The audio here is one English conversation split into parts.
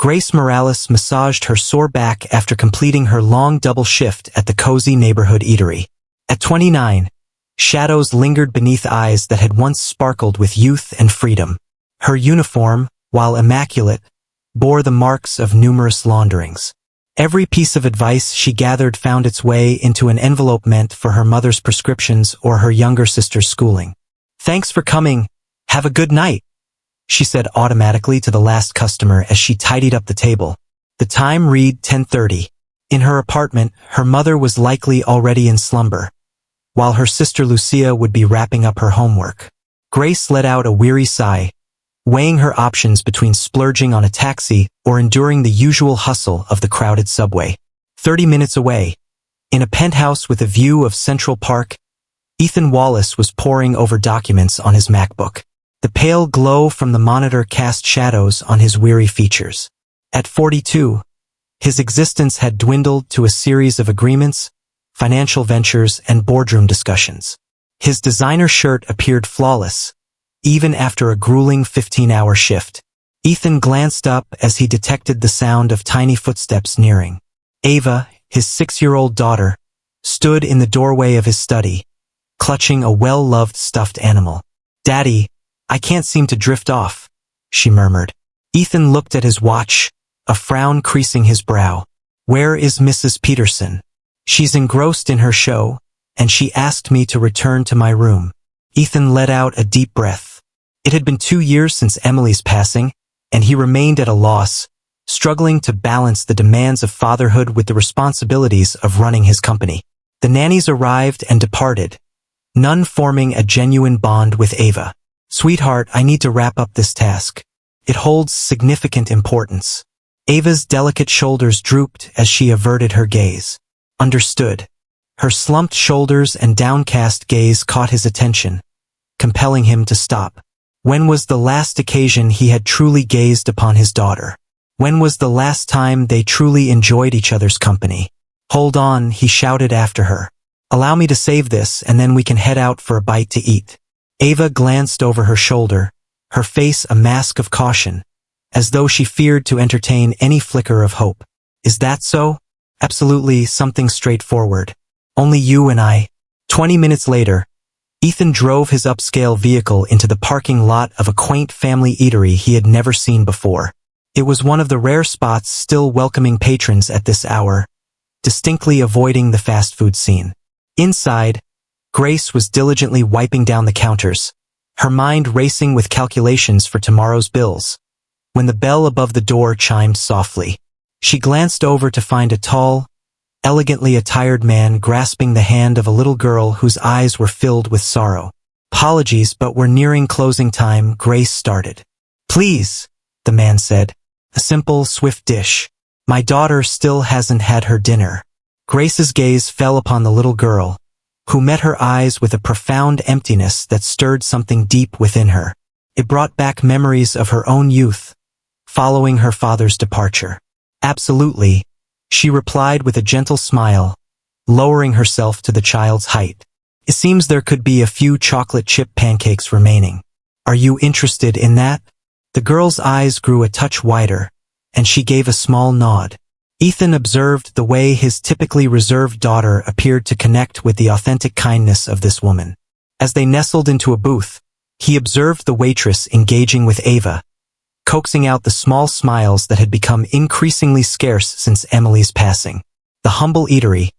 Grace Morales massaged her sore back after completing her long double shift at the cozy neighborhood eatery. At 29, shadows lingered beneath eyes that had once sparkled with youth and freedom. Her uniform, while immaculate, bore the marks of numerous launderings. Every piece of advice she gathered found its way into an envelope meant for her mother's prescriptions or her younger sister's schooling. "Thanks for coming. Have a good night," she said automatically to the last customer as she tidied up the table. The time read 10:30. In her apartment, her mother was likely already in slumber, while her sister Lucia would be wrapping up her homework. Grace let out a weary sigh, weighing her options between splurging on a taxi or enduring the usual hustle of the crowded subway. 30 minutes away, in a penthouse with a view of Central Park, Ethan Wallace was poring over documents on his MacBook. The pale glow from the monitor cast shadows on his weary features. At 42, his existence had dwindled to a series of agreements, financial ventures, and boardroom discussions. His designer shirt appeared flawless, even after a grueling 15-hour shift. Ethan glanced up as he detected the sound of tiny footsteps nearing. Ava, his 6-year-old daughter, stood in the doorway of his study, clutching a well-loved stuffed animal. "Daddy, I can't seem to drift off," she murmured. Ethan looked at his watch, a frown creasing his brow. "Where is Mrs. Peterson?" "She's engrossed in her show, and she asked me to return to my room." Ethan let out a deep breath. It had been 2 years since Emily's passing, and he remained at a loss, struggling to balance the demands of fatherhood with the responsibilities of running his company. The nannies arrived and departed, none forming a genuine bond with Ava. "Sweetheart, I need to wrap up this task. It holds significant importance." Ava's delicate shoulders drooped as she averted her gaze. "Understood." Her slumped shoulders and downcast gaze caught his attention, compelling him to stop. When was the last occasion he had truly gazed upon his daughter? When was the last time they truly enjoyed each other's company? "Hold on," he shouted after her. "Allow me to save this, and then we can head out for a bite to eat." Ava glanced over her shoulder, her face a mask of caution, as though she feared to entertain any flicker of hope. "Is that so?" "Absolutely, something straightforward. Only you and I." 20 minutes later, Ethan drove his upscale vehicle into the parking lot of a quaint family eatery he had never seen before. It was one of the rare spots still welcoming patrons at this hour, distinctly avoiding the fast food scene. Inside, Grace was diligently wiping down the counters, her mind racing with calculations for tomorrow's bills, when the bell above the door chimed softly. She glanced over to find a tall, elegantly attired man grasping the hand of a little girl whose eyes were filled with sorrow. "Apologies, but we're nearing closing time," Grace started. "Please," the man said. "A simple, swift dish. My daughter still hasn't had her dinner." Grace's gaze fell upon the little girl, who met her eyes with a profound emptiness that stirred something deep within her. It brought back memories of her own youth, following her father's departure. "Absolutely," she replied with a gentle smile, lowering herself to the child's height. "It seems there could be a few chocolate chip pancakes remaining. Are you interested in that?" The girl's eyes grew a touch wider, and she gave a small nod. Ethan observed the way his typically reserved daughter appeared to connect with the authentic kindness of this woman. As they nestled into a booth, he observed the waitress engaging with Ava, coaxing out the small smiles that had become increasingly scarce since Emily's passing. The humble eatery,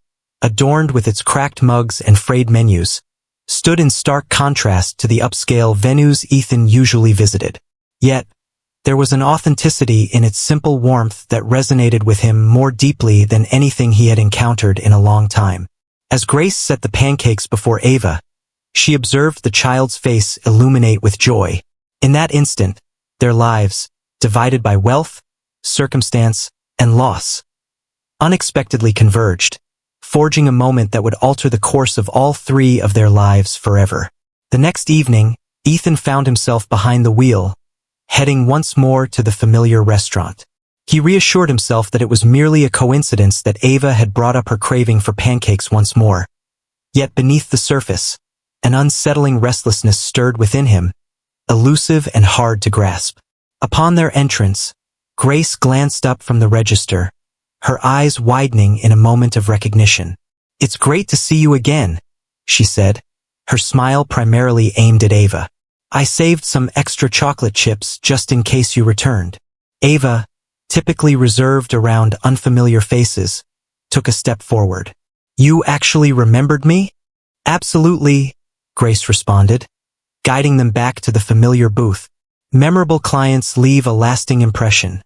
adorned with its cracked mugs and frayed menus, stood in stark contrast to the upscale venues Ethan usually visited. Yet, there was an authenticity in its simple warmth that resonated with him more deeply than anything he had encountered in a long time. As Grace set the pancakes before Ava, she observed the child's face illuminate with joy. In that instant, their lives, divided by wealth, circumstance, and loss, unexpectedly converged, forging a moment that would alter the course of all three of their lives forever. The next evening, Ethan found himself behind the wheel, heading once more to the familiar restaurant. He reassured himself that it was merely a coincidence that Ava had brought up her craving for pancakes once more. Yet beneath the surface, an unsettling restlessness stirred within him, elusive and hard to grasp. Upon their entrance, Grace glanced up from the register, her eyes widening in a moment of recognition. "It's great to see you again," she said, her smile primarily aimed at Ava. "I saved some extra chocolate chips just in case you returned." Ava, typically reserved around unfamiliar faces, took a step forward. "You actually remembered me?" "Absolutely," Grace responded, guiding them back to the familiar booth. Memorable clients leave a lasting impression.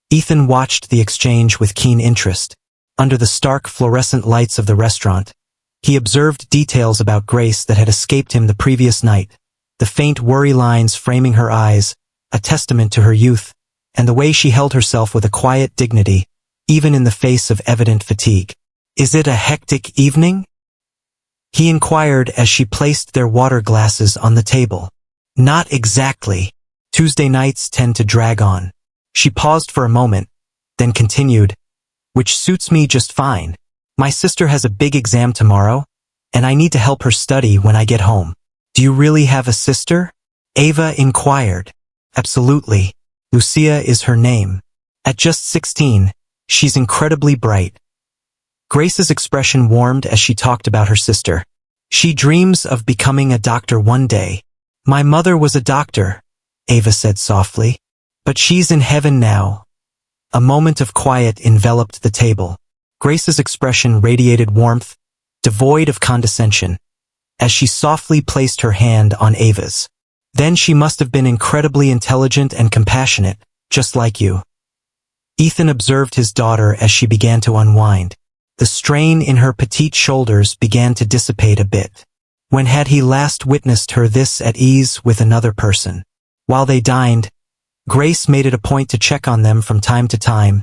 Ethan watched the exchange with keen interest. Under the stark fluorescent lights of the restaurant, he observed details about Grace that had escaped him the previous night. The faint worry lines framing her eyes, a testament to her youth, and the way she held herself with a quiet dignity, even in the face of evident fatigue. "Is it a hectic evening?" he inquired as she placed their water glasses on the table. "Not exactly. Tuesday nights tend to drag on." She paused for a moment, then continued, "Which suits me just fine. My sister has a big exam tomorrow, and I need to help her study when I get home." "Do you really have a sister?" Ava inquired. "Absolutely. Lucia is her name. At just 16, she's incredibly bright." Grace's expression warmed as she talked about her sister. "She dreams of becoming a doctor one day." "My mother was a doctor," Ava said softly. "But she's in heaven now." A moment of quiet enveloped the table. Grace's expression radiated warmth, devoid of condescension, as she softly placed her hand on Ava's. "Then she must have been incredibly intelligent and compassionate, just like you." Ethan observed his daughter as she began to unwind. The strain in her petite shoulders began to dissipate a bit. When had he last witnessed her this at ease with another person? While they dined, Grace made it a point to check on them from time to time,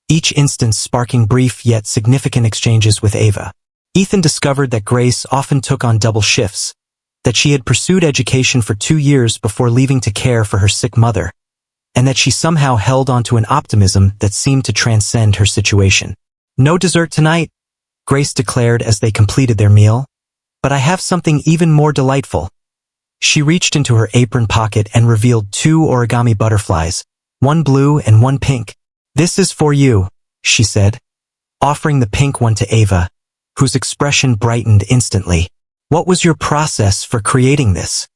each instance sparking brief yet significant exchanges with Ava. Ethan discovered that Grace often took on double shifts, that she had pursued education for 2 years before leaving to care for her sick mother, and that she somehow held onto an optimism that seemed to transcend her situation. "No dessert tonight," Grace declared as they completed their meal, "but I have something even more delightful." She reached into her apron pocket and revealed 2 origami butterflies, one blue and one pink. "This is for you," she said, offering the pink one to Ava, whose expression brightened instantly. "What was your process for creating this?"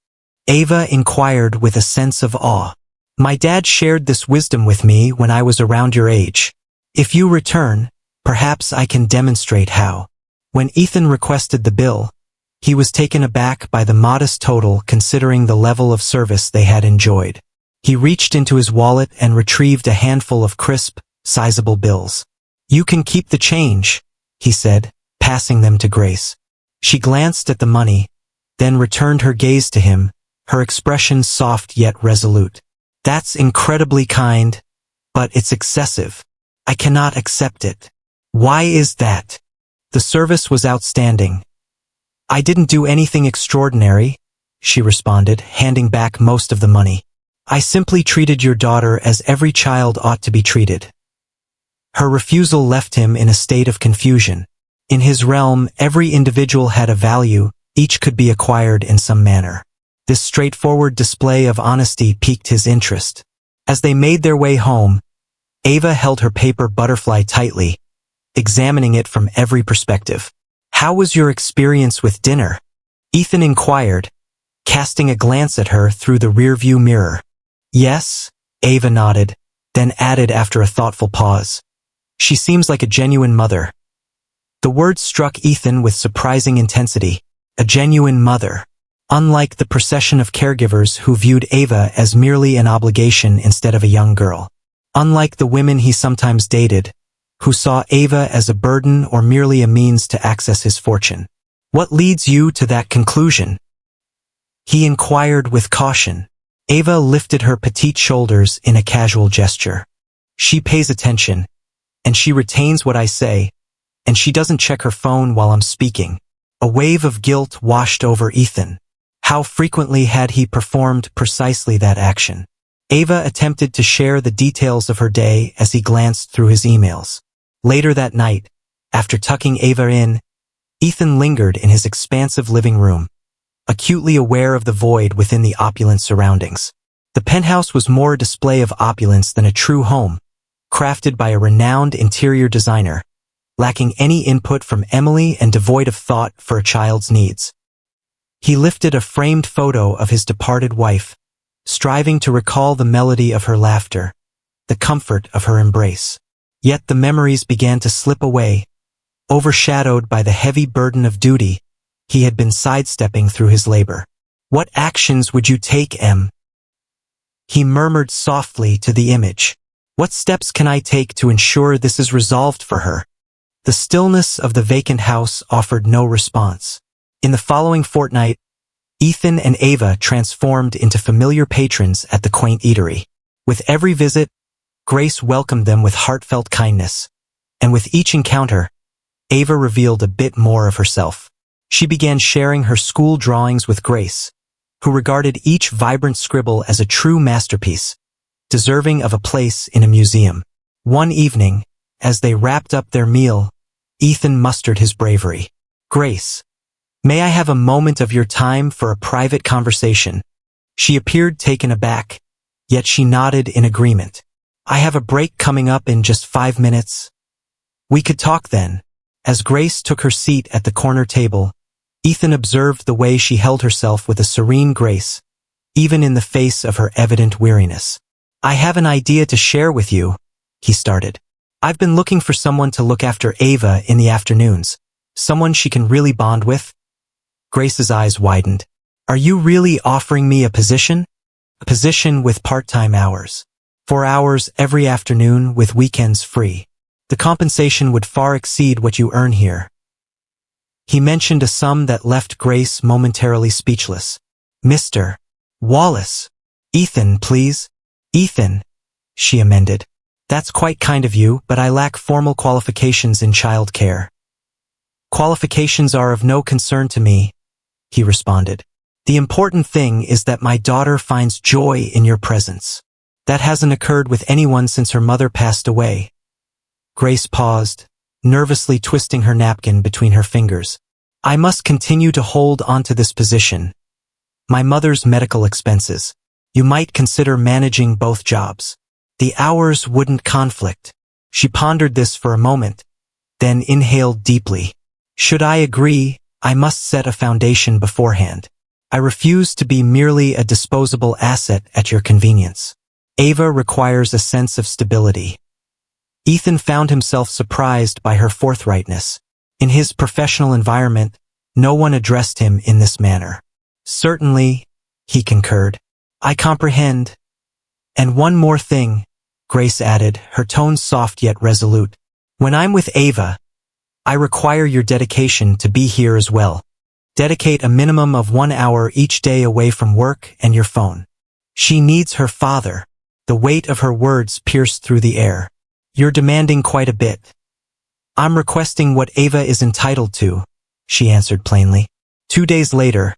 Ava inquired with a sense of awe. "My dad shared this wisdom with me when I was around your age. If you return, perhaps I can demonstrate how." When Ethan requested the bill, he was taken aback by the modest total considering the level of service they had enjoyed. He reached into his wallet and retrieved a handful of crisp, sizable bills. "You can keep the change," he said, passing them to Grace. She glanced at the money, then returned her gaze to him, her expression soft yet resolute. "That's incredibly kind, but it's excessive. I cannot accept it." "Why is that?" "The service was outstanding." "I didn't do anything extraordinary," she responded, handing back most of the money. "I simply treated your daughter as every child ought to be treated." Her refusal left him in a state of confusion. In his realm, every individual had a value, each could be acquired in some manner. This straightforward display of honesty piqued his interest. As they made their way home, Ava held her paper butterfly tightly, examining it from every perspective. "How was your experience with dinner?" Ethan inquired, casting a glance at her through the rearview mirror. "Yes," Ava nodded, then added after a thoughtful pause. "She seems like a genuine mother." The word struck Ethan with surprising intensity. A genuine mother. Unlike the procession of caregivers who viewed Ava as merely an obligation instead of a young girl. Unlike the women he sometimes dated, who saw Ava as a burden or merely a means to access his fortune. "What leads you to that conclusion?" he inquired with caution. Ava lifted her petite shoulders in a casual gesture. "She pays attention, and she retains what I say, and she doesn't check her phone while I'm speaking." A wave of guilt washed over Ethan. How frequently had he performed precisely that action? Ava attempted to share the details of her day as he glanced through his emails. Later that night, after tucking Ava in, Ethan lingered in his expansive living room, acutely aware of the void within the opulent surroundings. The penthouse was more a display of opulence than a true home, crafted by a renowned interior designer, lacking any input from Emily and devoid of thought for a child's needs. He lifted a framed photo of his departed wife, striving to recall the melody of her laughter, the comfort of her embrace. Yet the memories began to slip away, overshadowed by the heavy burden of duty he had been sidestepping through his labor. "What actions would you take, Em?" he murmured softly to the image. "What steps can I take to ensure this is resolved for her?" The stillness of the vacant house offered no response. In the following fortnight, Ethan and Ava transformed into familiar patrons at the quaint eatery. With every visit, Grace welcomed them with heartfelt kindness, and with each encounter, Ava revealed a bit more of herself. She began sharing her school drawings with Grace, who regarded each vibrant scribble as a true masterpiece, deserving of a place in a museum. One evening, as they wrapped up their meal, Ethan mustered his bravery. "Grace, may I have a moment of your time for a private conversation?" She appeared taken aback, yet she nodded in agreement. "I have a break coming up in just 5 minutes. We could talk then." As Grace took her seat at the corner table, Ethan observed the way she held herself with a serene grace, even in the face of her evident weariness. "I have an idea to share with you," he started. "I've been looking for someone to look after Ava in the afternoons, someone she can really bond with." Grace's eyes widened. "Are you really offering me a position?" "A position with part-time hours. 4 hours every afternoon with weekends free. The compensation would far exceed what you earn here." He mentioned a sum that left Grace momentarily speechless. "Mr. Wallace." "Ethan, please." "Ethan," she amended. "That's quite kind of you, but I lack formal qualifications in child care." "Qualifications are of no concern to me," he responded. "The important thing is that my daughter finds joy in your presence. That hasn't occurred with anyone since her mother passed away." Grace paused, nervously twisting her napkin between her fingers. "I must continue to hold onto this position. My mother's medical expenses. You might consider managing both jobs. The hours wouldn't conflict." She pondered this for a moment, then inhaled deeply. "Should I agree, I must set a foundation beforehand. I refuse to be merely a disposable asset at your convenience. Ava requires a sense of stability." Ethan found himself surprised by her forthrightness. In his professional environment, no one addressed him in this manner. "Certainly," he concurred. "I comprehend. And one more thing," Grace added, her tone soft yet resolute. "When I'm with Ava, I require your dedication to be here as well. Dedicate a minimum of 1 hour each day away from work and your phone. She needs her father." The weight of her words pierced through the air. "You're demanding quite a bit." "I'm requesting what Ava is entitled to," she answered plainly. 2 days later,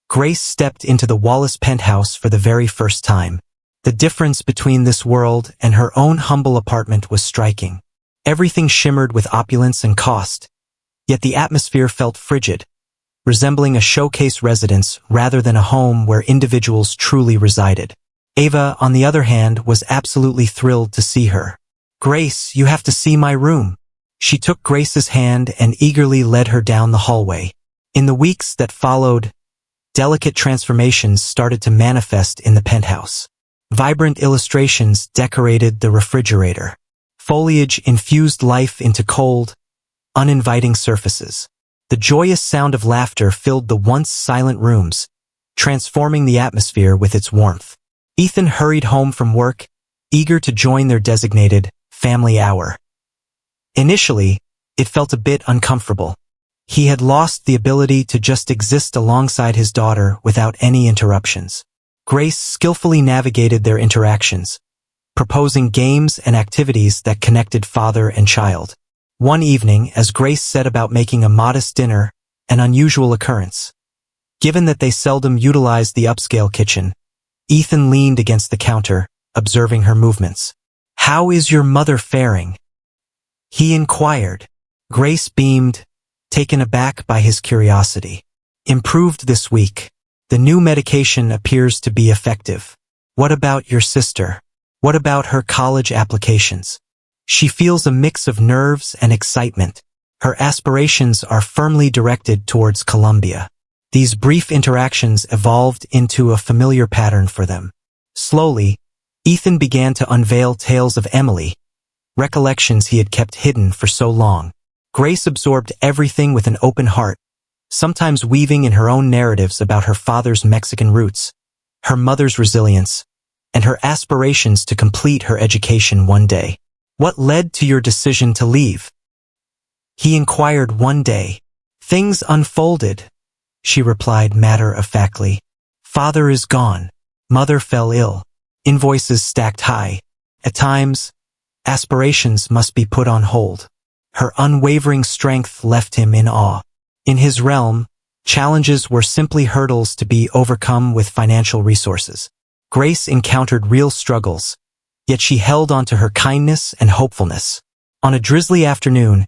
Grace stepped into the Wallace penthouse for the very first time. The difference between this world and her own humble apartment was striking. Everything shimmered with opulence and cost, yet the atmosphere felt frigid, resembling a showcase residence rather than a home where individuals truly resided. Ava, on the other hand, was absolutely thrilled to see her. "Grace, you have to see my room." She took Grace's hand and eagerly led her down the hallway. In the weeks that followed, delicate transformations started to manifest in the penthouse. Vibrant illustrations decorated the refrigerator. Foliage infused life into cold, uninviting surfaces. The joyous sound of laughter filled the once silent rooms, transforming the atmosphere with its warmth. Ethan hurried home from work, eager to join their designated family hour. Initially, it felt a bit uncomfortable. He had lost the ability to just exist alongside his daughter without any interruptions. Grace skillfully navigated their interactions, proposing games and activities that connected father and child. One evening, as Grace set about making a modest dinner, an unusual occurrence. Given that they seldom utilized the upscale kitchen, Ethan leaned against the counter, observing her movements. "How is your mother faring?" he inquired. Grace beamed, taken aback by his curiosity. "Improved this week. The new medication appears to be effective." What about your sister? What about her college applications? She feels a mix of nerves and excitement. Her aspirations are firmly directed towards Columbia. These brief interactions evolved into a familiar pattern for them. Slowly, Ethan began to unveil tales of Emily, recollections he had kept hidden for so long. Grace absorbed everything with an open heart, sometimes weaving in her own narratives about her father's Mexican roots, her mother's resilience, and her aspirations to complete her education one day. What led to your decision to leave? He inquired one day. Things unfolded, she replied matter-of-factly. Father is gone. Mother fell ill. Invoices stacked high. At times, aspirations must be put on hold. Her unwavering strength left him in awe. In his realm, challenges were simply hurdles to be overcome with financial resources. Grace encountered real struggles, yet she held on to her kindness and hopefulness. On a drizzly afternoon,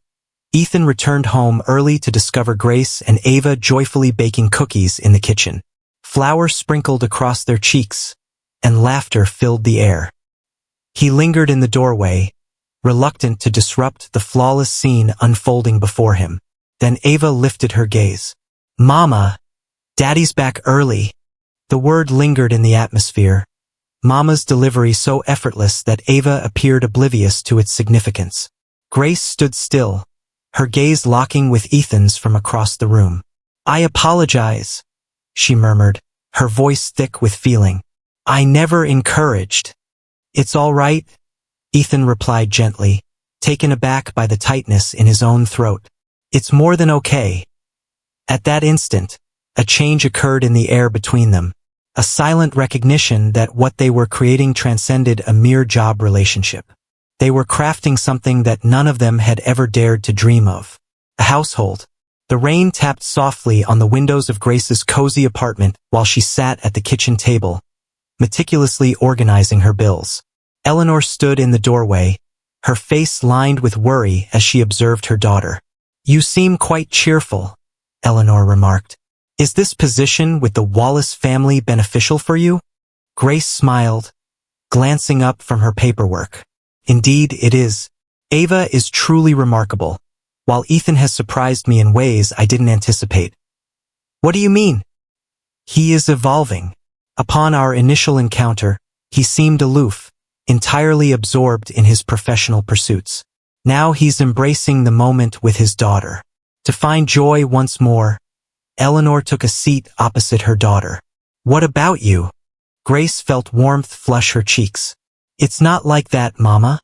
Ethan returned home early to discover Grace and Ava joyfully baking cookies in the kitchen. Flour sprinkled across their cheeks, and laughter filled the air. He lingered in the doorway, reluctant to disrupt the flawless scene unfolding before him. Then Ava lifted her gaze. Mama, Daddy's back early. The word lingered in the atmosphere, Mama's delivery so effortless that Ava appeared oblivious to its significance. Grace stood still, her gaze locking with Ethan's from across the room. I apologize, she murmured, her voice thick with feeling. I never encouraged. It's all right, Ethan replied gently, taken aback by the tightness in his own throat. It's more than okay. At that instant, a change occurred in the air between them, a silent recognition that what they were creating transcended a mere job relationship. They were crafting something that none of them had ever dared to dream of. A household. The rain tapped softly on the windows of Grace's cozy apartment while she sat at the kitchen table, meticulously organizing her bills. Eleanor stood in the doorway, her face lined with worry as she observed her daughter. You seem quite cheerful, Eleanor remarked. Is this position with the Wallace family beneficial for you? Grace smiled, glancing up from her paperwork. Indeed, it is. Ava is truly remarkable, while Ethan has surprised me in ways I didn't anticipate. What do you mean? He is evolving. Upon our initial encounter, he seemed aloof, entirely absorbed in his professional pursuits. Now he's embracing the moment with his daughter. To find joy once more, Eleanor took a seat opposite her daughter. What about you? Grace felt warmth flush her cheeks. It's not like that, Mama.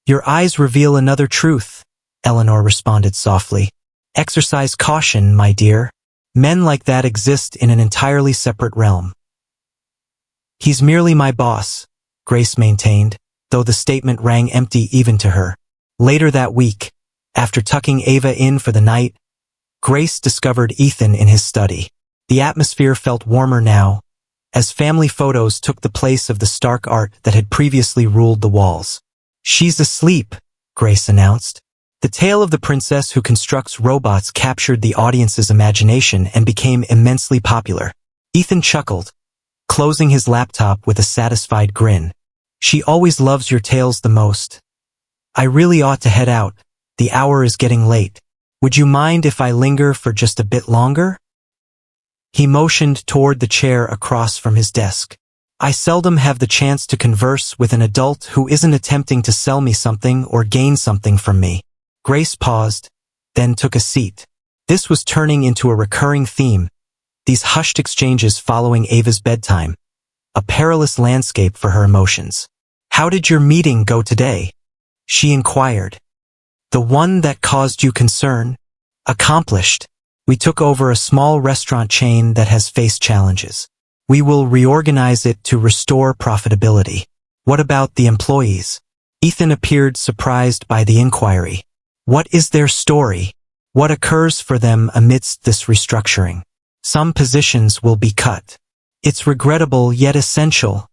Your eyes reveal another truth, Eleanor responded softly. Exercise caution, my dear. Men like that exist in an entirely separate realm. He's merely my boss, Grace maintained, though the statement rang empty even to her. Later that week, after tucking Ava in for the night, Grace discovered Ethan in his study. The atmosphere felt warmer now, as family photos took the place of the stark art that had previously ruled the walls. She's asleep, Grace announced. The tale of the princess who constructs robots captured the audience's imagination and became immensely popular. Ethan chuckled, closing his laptop with a satisfied grin. She always loves your tales the most. I really ought to head out. The hour is getting late. Would you mind if I linger for just a bit longer? He motioned toward the chair across from his desk. I seldom have the chance to converse with an adult who isn't attempting to sell me something or gain something from me. Grace paused, then took a seat. This was turning into a recurring theme, these hushed exchanges following Ava's bedtime, a perilous landscape for her emotions. How did your meeting go today? She inquired. The one that caused you concern? Accomplished. We took over a small restaurant chain that has faced challenges. We will reorganize it to restore profitability. What about the employees? Ethan appeared surprised by the inquiry. What is their story? What occurs for them amidst this restructuring? Some positions will be cut. It's regrettable yet essential,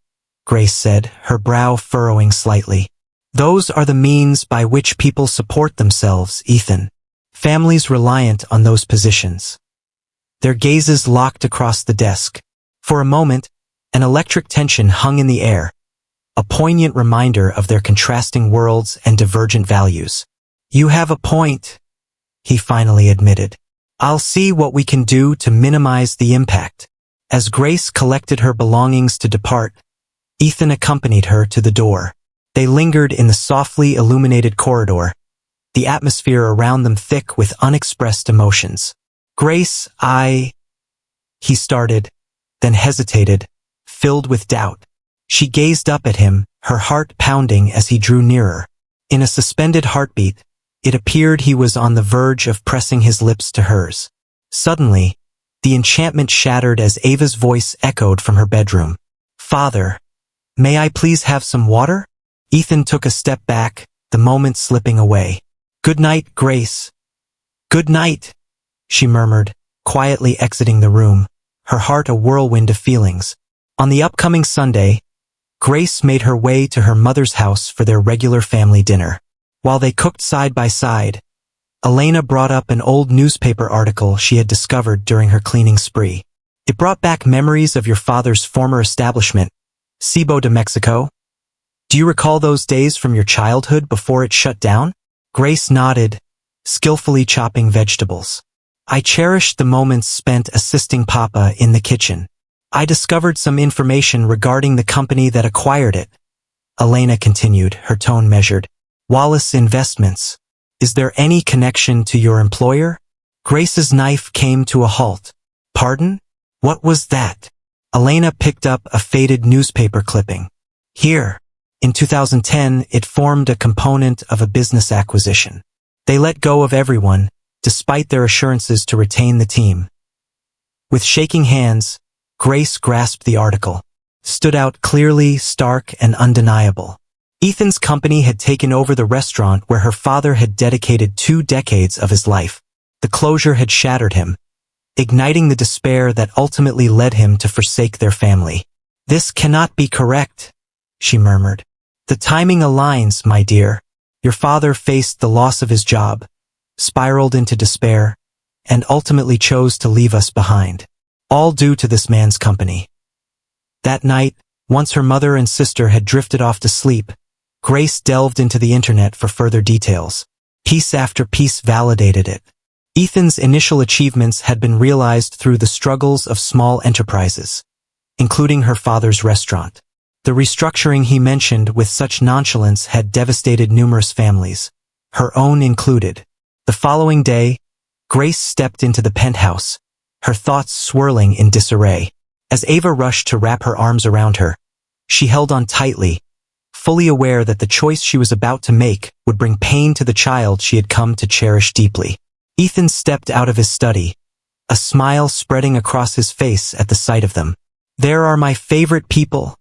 Grace said, her brow furrowing slightly. Those are the means by which people support themselves, Ethan. Families reliant on those positions. Their gazes locked across the desk. For a moment, An electric tension hung in the air, a poignant reminder of their contrasting worlds and divergent values. "You have a point," he finally admitted. "I'll see what we can do to minimize the impact." As Grace collected her belongings to depart, Ethan accompanied her to the door. They lingered in the softly illuminated corridor, the atmosphere around them thick with unexpressed emotions. "Grace, he started, then hesitated, filled with doubt. She gazed up at him, her heart pounding as he drew nearer. In a suspended heartbeat, it appeared he was on the verge of pressing his lips to hers. Suddenly, the enchantment shattered as Ava's voice echoed from her bedroom. "Father, may I please have some water?" Ethan took a step back, the moment slipping away. "Good night, Grace." "Good night," she murmured, quietly exiting the room, her heart a whirlwind of feelings. On the upcoming Sunday, Grace made her way to her mother's house for their regular family dinner. While they cooked side by side, Elena brought up an old newspaper article she had discovered during her cleaning spree. "It brought back memories of your father's former establishment, Cibo de Mexico. Do you recall those days from your childhood before it shut down?" Grace nodded, skillfully chopping vegetables. "I cherished the moments spent assisting Papa in the kitchen. I discovered some information regarding the company that acquired it," Elena continued, her tone measured. "Wallace Investments. Is there any connection to your employer?" Grace's knife came to a halt. "Pardon? What was that?" Elena picked up a faded newspaper clipping. "Here. In 2010, it formed a component of a business acquisition. They let go of everyone, despite their assurances to retain the team." With shaking hands, Grace grasped the article. Stood out clearly, stark, and undeniable. Ethan's company had taken over the restaurant where her father had dedicated 2 decades of his life. The closure had shattered him, igniting the despair that ultimately led him to forsake their family. "This cannot be correct," she murmured. "The timing aligns, my dear. Your father faced the loss of his job, spiraled into despair, and ultimately chose to leave us behind. All due to this man's company." That night, once her mother and sister had drifted off to sleep, Grace delved into the internet for further details. Piece after piece validated it. Ethan's initial achievements had been realized through the struggles of small enterprises, including her father's restaurant. The restructuring he mentioned with such nonchalance had devastated numerous families, her own included. The following day, Grace stepped into the penthouse, her thoughts swirling in disarray. As Ava rushed to wrap her arms around her, she held on tightly, fully aware that the choice she was about to make would bring pain to the child she had come to cherish deeply. Ethan stepped out of his study, a smile spreading across his face at the sight of them. "There are my favorite people,"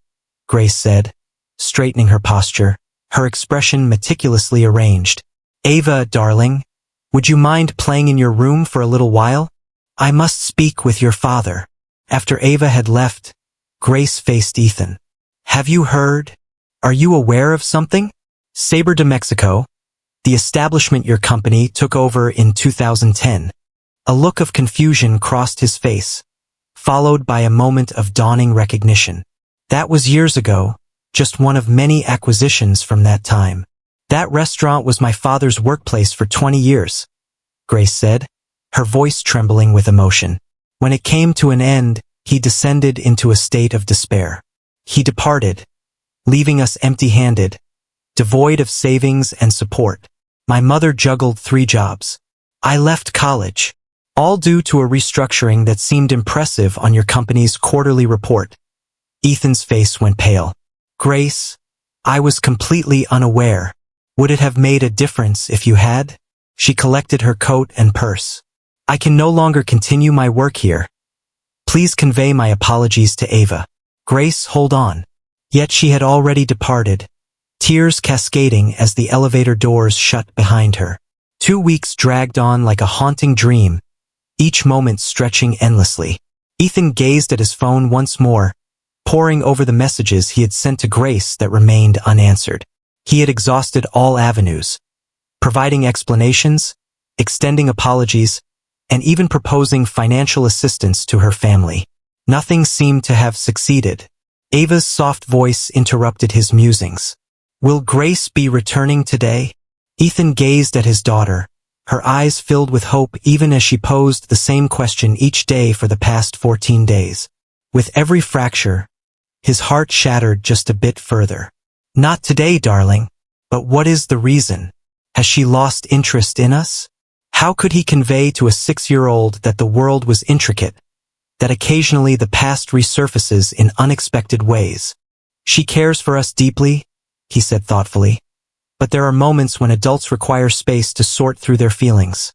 Grace said, straightening her posture, her expression meticulously arranged. "Ava, darling, would you mind playing in your room for a little while? I must speak with your father." After Ava had left, Grace faced Ethan. "Have you heard? Are you aware of something? Sabre de Mexico, the establishment your company took over in 2010. A look of confusion crossed his face, followed by a moment of dawning recognition. "That was years ago, just one of many acquisitions from that time. That restaurant was my father's workplace for 20 years, Grace said, her voice trembling with emotion. "When it came to an end, he descended into a state of despair. He departed, leaving us empty-handed, devoid of savings and support. My mother juggled 3 jobs. I left college, all due to a restructuring that seemed impressive on your company's quarterly report." Ethan's face went pale. "Grace, I was completely unaware. Would it have made a difference if you had?" She collected her coat and purse. "I can no longer continue my work here. Please convey my apologies to Ava." "Grace, hold on." Yet she had already departed, tears cascading as the elevator doors shut behind her. 2 weeks dragged on like a haunting dream, each moment stretching endlessly. Ethan gazed at his phone once more, poring over the messages he had sent to Grace that remained unanswered. He had exhausted all avenues, providing explanations, extending apologies, and even proposing financial assistance to her family. Nothing seemed to have succeeded. Ava's soft voice interrupted his musings. Will Grace be returning today? Ethan gazed at his daughter, her eyes filled with hope even as she posed the same question each day for the past 14 days. With every fracture, his heart shattered just a bit further. Not today, darling. But what is the reason? Has she lost interest in us? How could he convey to a 6-year-old that the world was intricate, that occasionally the past resurfaces in unexpected ways? She cares for us deeply, he said thoughtfully, but there are moments when adults require space to sort through their feelings.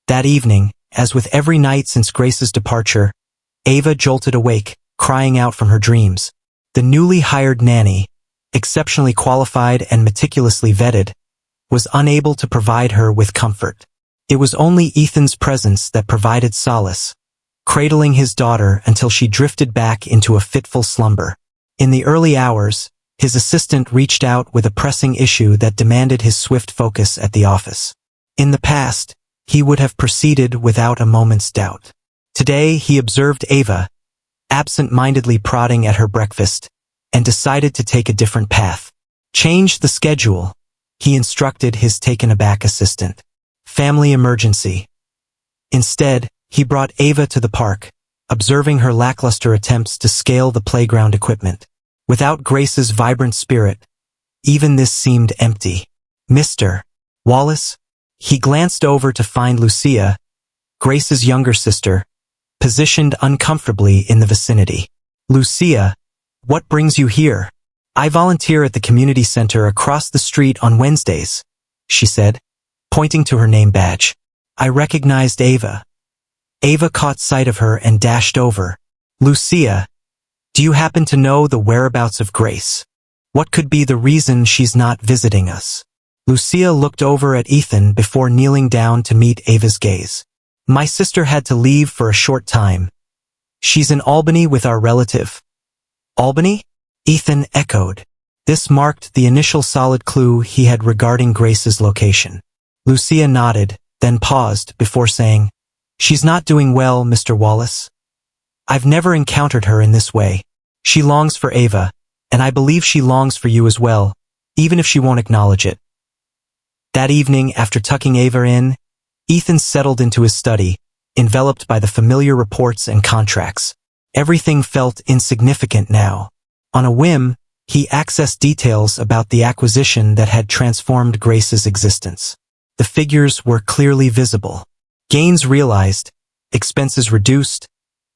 That evening, as with every night since Grace's departure, Ava jolted awake, crying out from her dreams. The newly hired nanny, exceptionally qualified and meticulously vetted, was unable to provide her with comfort. It was only Ethan's presence that provided solace, cradling his daughter until she drifted back into a fitful slumber. In the early hours, his assistant reached out with a pressing issue that demanded his swift focus at the office. In the past, he would have proceeded without a moment's doubt. Today, he observed Ava, absent-mindedly prodding at her breakfast, and decided to take a different path. Change the schedule, he instructed his taken-aback assistant. Family emergency. Instead, he brought Ava to the park, observing her lackluster attempts to scale the playground equipment. Without Grace's vibrant spirit, even this seemed empty. Mr. Wallace? He glanced over to find Lucia, Grace's younger sister, positioned uncomfortably in the vicinity. Lucia, what brings you here? I volunteer at the community center across the street on Wednesdays, she said, pointing to her name badge. I recognized Ava. Ava caught sight of her and dashed over. Lucia, do you happen to know the whereabouts of Grace? What could be the reason she's not visiting us? Lucia looked over at Ethan before kneeling down to meet Ava's gaze. My sister had to leave for a short time. She's in Albany with our relative. Albany? Ethan echoed. This marked the initial solid clue he had regarding Grace's location. Lucia nodded, then paused before saying, She's not doing well, Mr. Wallace. I've never encountered her in this way. She longs for Ava, and I believe she longs for you as well, even if she won't acknowledge it. That evening, after tucking Ava in, Ethan settled into his study, enveloped by the familiar reports and contracts. Everything felt insignificant now. On a whim, he accessed details about the acquisition that had transformed Grace's existence. The figures were clearly visible. Gains realized, expenses reduced,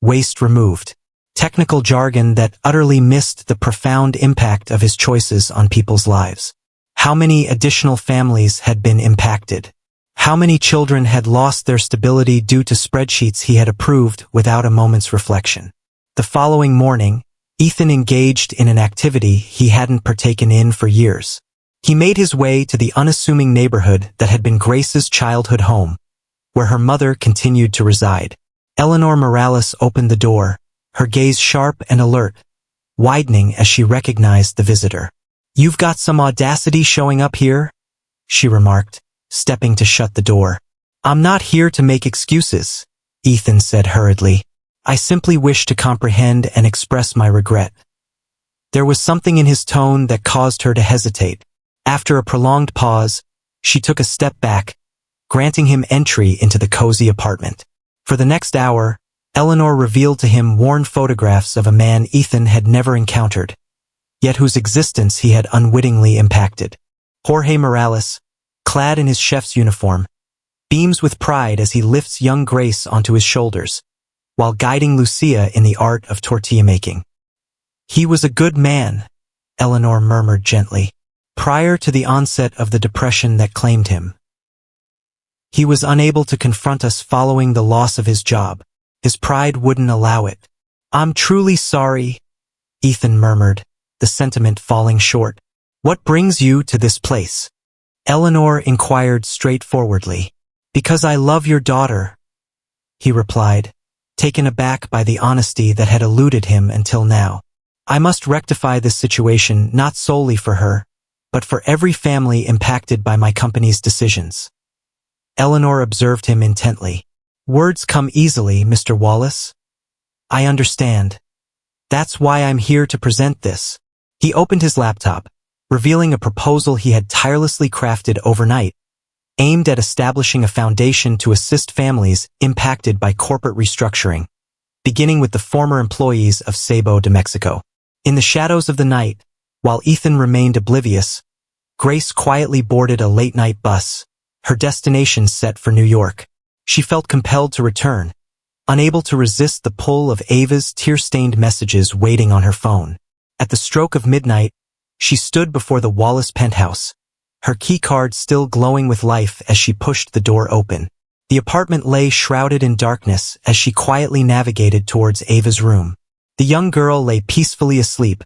waste removed. Technical jargon that utterly missed the profound impact of his choices on people's lives. How many additional families had been impacted? How many children had lost their stability due to spreadsheets he had approved without a moment's reflection? The following morning, Ethan engaged in an activity he hadn't partaken in for years. He made his way to the unassuming neighborhood that had been Grace's childhood home, where her mother continued to reside. Eleanor Morales opened the door, her gaze sharp and alert, widening as she recognized the visitor. You've got some audacity showing up here, she remarked, stepping to shut the door. I'm not here to make excuses, Ethan said hurriedly. I simply wish to comprehend and express my regret. There was something in his tone that caused her to hesitate. After a prolonged pause, she took a step back, granting him entry into the cozy apartment. For the next hour, Eleanor revealed to him worn photographs of a man Ethan had never encountered, yet whose existence he had unwittingly impacted. Jorge Morales, clad in his chef's uniform, beams with pride as he lifts young Grace onto his shoulders, while guiding Lucia in the art of tortilla making. He was a good man, Eleanor murmured gently, prior to the onset of the depression that claimed him. He was unable to confront us following the loss of his job. His pride wouldn't allow it. I'm truly sorry, Ethan murmured, the sentiment falling short. What brings you to this place? Eleanor inquired straightforwardly. Because I love your daughter, he replied, taken aback by the honesty that had eluded him until now. I must rectify this situation not solely for her, but for every family impacted by my company's decisions. Eleanor observed him intently. Words come easily, Mr. Wallace. I understand. That's why I'm here to present this. He opened his laptop, revealing a proposal he had tirelessly crafted overnight, aimed at establishing a foundation to assist families impacted by corporate restructuring, beginning with the former employees of Sabo de Mexico. In the shadows of the night, while Ethan remained oblivious, Grace quietly boarded a late-night bus, her destination set for New York. She felt compelled to return, unable to resist the pull of Ava's tear-stained messages waiting on her phone. At the stroke of midnight, she stood before the Wallace penthouse, her keycard still glowing with life as she pushed the door open. The apartment lay shrouded in darkness as she quietly navigated towards Ava's room. The young girl lay peacefully asleep,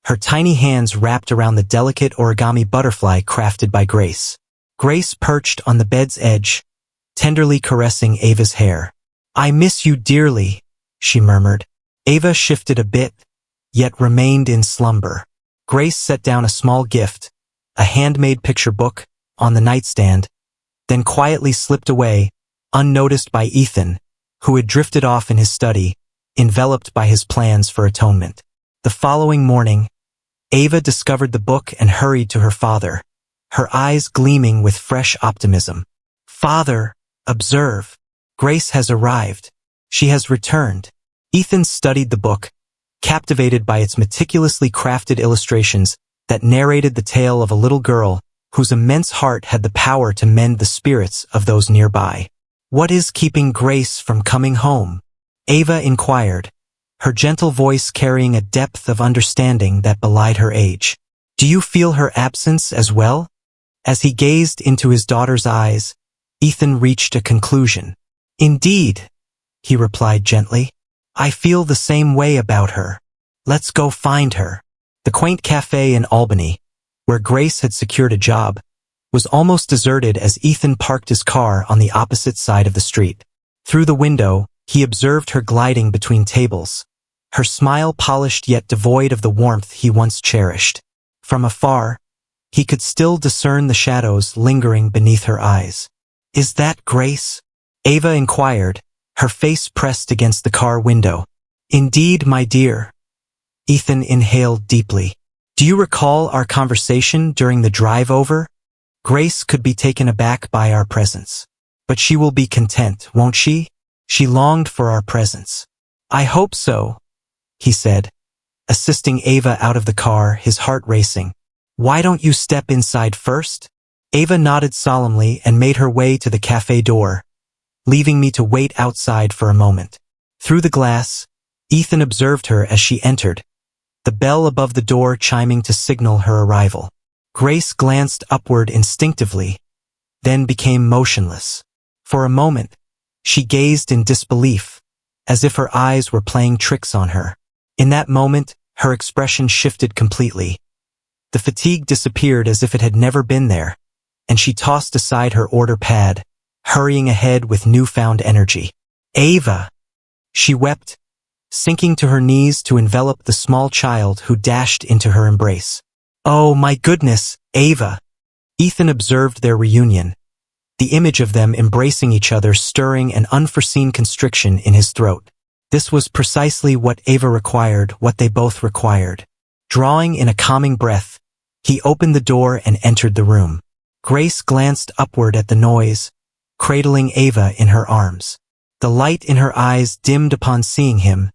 her tiny hands wrapped around the delicate origami butterfly crafted by Grace. Grace perched on the bed's edge, tenderly caressing Ava's hair. "I miss you dearly," she murmured. Ava shifted a bit, yet remained in slumber. Grace set down a small gift, a handmade picture book, on the nightstand, then quietly slipped away, unnoticed by Ethan, who had drifted off in his study, enveloped by his plans for atonement. The following morning, Ava discovered the book and hurried to her father, her eyes gleaming with fresh optimism. "Father, observe. Grace has arrived. She has returned." Ethan studied the book, captivated by its meticulously crafted illustrations that narrated the tale of a little girl whose immense heart had the power to mend the spirits of those nearby. "What is keeping Grace from coming home?" Ava inquired, her gentle voice carrying a depth of understanding that belied her age. "Do you feel her absence as well?" As he gazed into his daughter's eyes, Ethan reached a conclusion. "Indeed," he replied gently. "I feel the same way about her. Let's go find her." The quaint cafe in Albany, where Grace had secured a job, was almost deserted as Ethan parked his car on the opposite side of the street. Through the window, he observed her gliding between tables, her smile polished yet devoid of the warmth he once cherished. From afar, he could still discern the shadows lingering beneath her eyes. "Is that Grace?" Ava inquired, her face pressed against the car window. "Indeed, my dear." Ethan inhaled deeply. "Do you recall our conversation during the drive over? Grace could be taken aback by our presence. But she will be content, won't she? She longed for our presence." "I hope so," he said, assisting Ava out of the car, his heart racing. "Why don't you step inside first?" Ava nodded solemnly and made her way to the cafe door, leaving me to wait outside for a moment. Through the glass, Ethan observed her as she entered, the bell above the door chiming to signal her arrival. Grace glanced upward instinctively, then became motionless. For a moment, she gazed in disbelief, as if her eyes were playing tricks on her. In that moment, her expression shifted completely. The fatigue disappeared as if it had never been there, and she tossed aside her order pad, hurrying ahead with newfound energy. "Ava!" She wept, sinking to her knees to envelop the small child who dashed into her embrace. "Oh my goodness, Ava!" Ethan observed their reunion, the image of them embracing each other stirring an unforeseen constriction in his throat. This was precisely what Ava required, what they both required. Drawing in a calming breath, he opened the door and entered the room. Grace glanced upward at the noise, cradling Ava in her arms. The light in her eyes dimmed upon seeing him,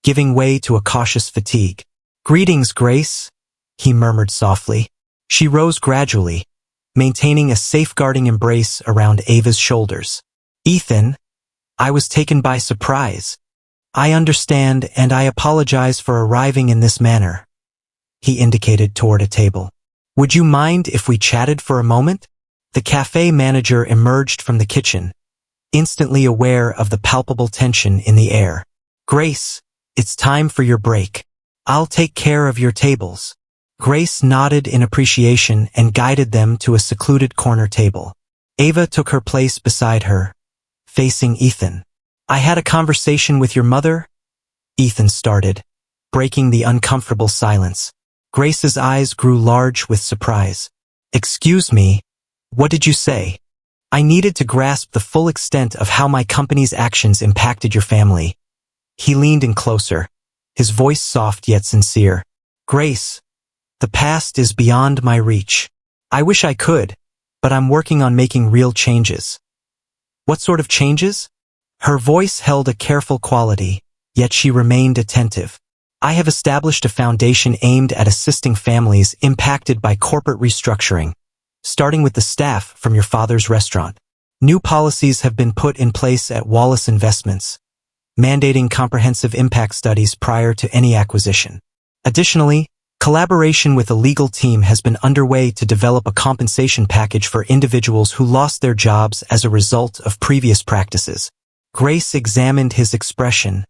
giving way to a cautious fatigue. "Greetings, Grace," he murmured softly. She rose gradually, maintaining a safeguarding embrace around Ava's shoulders. "Ethan, I was taken by surprise. I understand and I apologize for arriving in this manner." He indicated toward a table. "Would you mind if we chatted for a moment?" The cafe manager emerged from the kitchen, instantly aware of the palpable tension in the air. "Grace, it's time for your break. I'll take care of your tables." Grace nodded in appreciation and guided them to a secluded corner table. Ava took her place beside her, facing Ethan. "I had a conversation with your mother?" Ethan started, breaking the uncomfortable silence. Grace's eyes grew large with surprise. "Excuse me, what did you say?" I needed to grasp the full extent of how my company's actions impacted your family. He leaned in closer, his voice soft yet sincere. Grace, the past is beyond my reach. I wish I could, but I'm working on making real changes. What sort of changes? Her voice held a careful quality, yet she remained attentive. I have established a foundation aimed at assisting families impacted by corporate restructuring, starting with the staff from your father's restaurant. New policies have been put in place at Wallace Investments, mandating comprehensive impact studies prior to any acquisition. Additionally, collaboration with a legal team has been underway to develop a compensation package for individuals who lost their jobs as a result of previous practices. Grace examined his expression,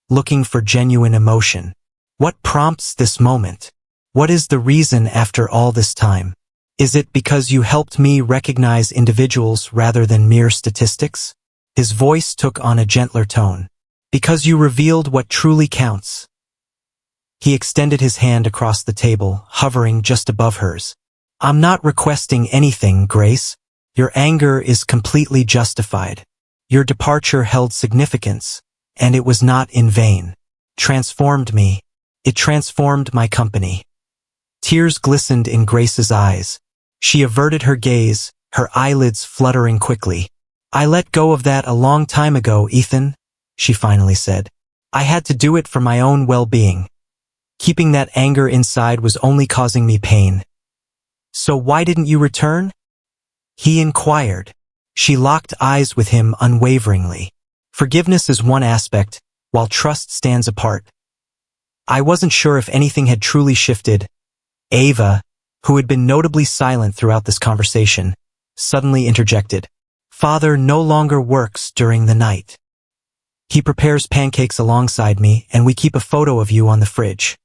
looking for genuine emotion. What prompts this moment? What is the reason after all this time? Is it because you helped me recognize individuals rather than mere statistics? His voice took on a gentler tone. Because you revealed what truly counts. He extended his hand across the table, hovering just above hers. I'm not requesting anything, Grace. Your anger is completely justified. Your departure held significance, and it was not in vain. Transformed me. It transformed my company. Tears glistened in Grace's eyes. She averted her gaze, her eyelids fluttering quickly. I let go of that a long time ago, Ethan, she finally said. I had to do it for my own well-being. Keeping that anger inside was only causing me pain. So why didn't you return? He inquired. She locked eyes with him unwaveringly. Forgiveness is one aspect, while trust stands apart. I wasn't sure if anything had truly shifted. Ava, who had been notably silent throughout this conversation, suddenly interjected. Father no longer works during the night. He prepares pancakes alongside me, and we keep a photo of you on the fridge.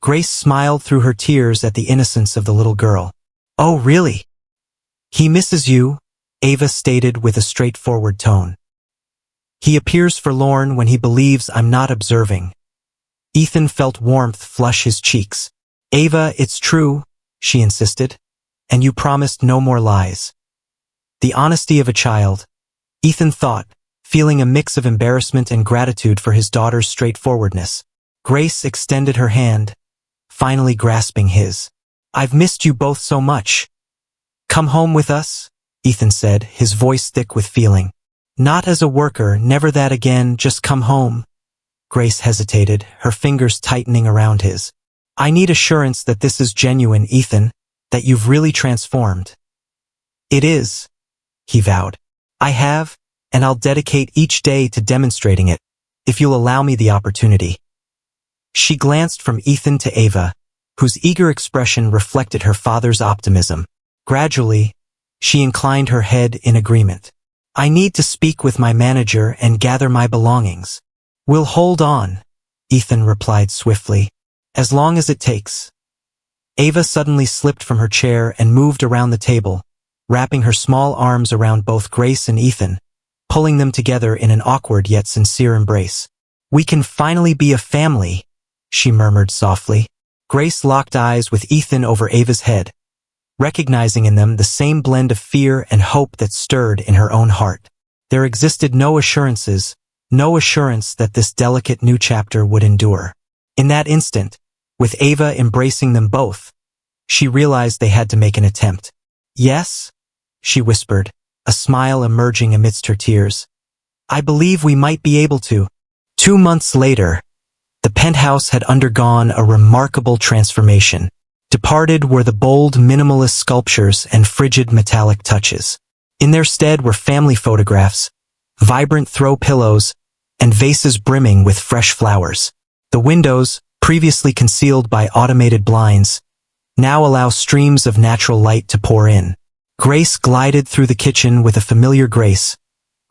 Grace smiled through her tears at the innocence of the little girl. Oh, really? He misses you, Ava stated with a straightforward tone. He appears forlorn when he believes I'm not observing. Ethan felt warmth flush his cheeks. Ava, it's true, she insisted, and you promised no more lies. The honesty of a child, Ethan thought, feeling a mix of embarrassment and gratitude for his daughter's straightforwardness. Grace extended her hand, finally grasping his. I've missed you both so much. Come home with us, Ethan said, his voice thick with feeling. Not as a worker, never that again, just come home. Grace hesitated, her fingers tightening around his. I need assurance that this is genuine, Ethan, that you've really transformed. It is, he vowed. I have, and I'll dedicate each day to demonstrating it, if you'll allow me the opportunity. She glanced from Ethan to Ava, whose eager expression reflected her father's optimism. Gradually, she inclined her head in agreement. I need to speak with my manager and gather my belongings. We'll hold on, Ethan replied swiftly. As long as it takes. Ava suddenly slipped from her chair and moved around the table, wrapping her small arms around both Grace and Ethan, pulling them together in an awkward yet sincere embrace. We can finally be a family, she murmured softly. Grace locked eyes with Ethan over Ava's head, recognizing in them the same blend of fear and hope that stirred in her own heart. There existed no assurance that this delicate new chapter would endure. In that instant, with Ava embracing them both, she realized they had to make an attempt. Yes, she whispered, a smile emerging amidst her tears. I believe we might be able to. 2 months later, the penthouse had undergone a remarkable transformation. Departed were the bold minimalist sculptures and frigid metallic touches. In their stead were family photographs, vibrant throw pillows, and vases brimming with fresh flowers. The windows, previously concealed by automated blinds, now allow streams of natural light to pour in. Grace glided through the kitchen with a familiar grace,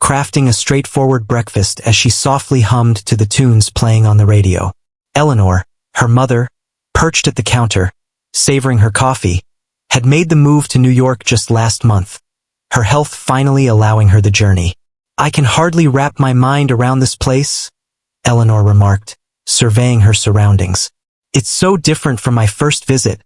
crafting a straightforward breakfast as she softly hummed to the tunes playing on the radio. Eleanor, her mother, perched at the counter, savoring her coffee, had made the move to New York just last month, her health finally allowing her the journey. I can hardly wrap my mind around this place, Eleanor remarked, surveying her surroundings. It's so different from my first visit,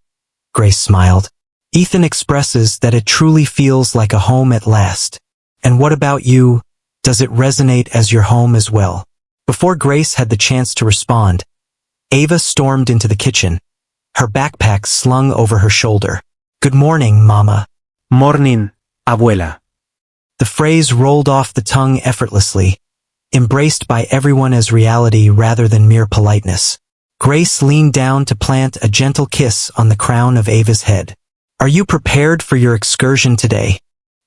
Grace smiled. Ethan expresses that it truly feels like a home at last. And what about you? Does it resonate as your home as well? Before Grace had the chance to respond, Ava stormed into the kitchen, her backpack slung over her shoulder. "Good morning, Mama." Morning, abuela. The phrase rolled off the tongue effortlessly, embraced by everyone as reality rather than mere politeness. Grace leaned down to plant a gentle kiss on the crown of Ava's head. "Are you prepared for your excursion today?"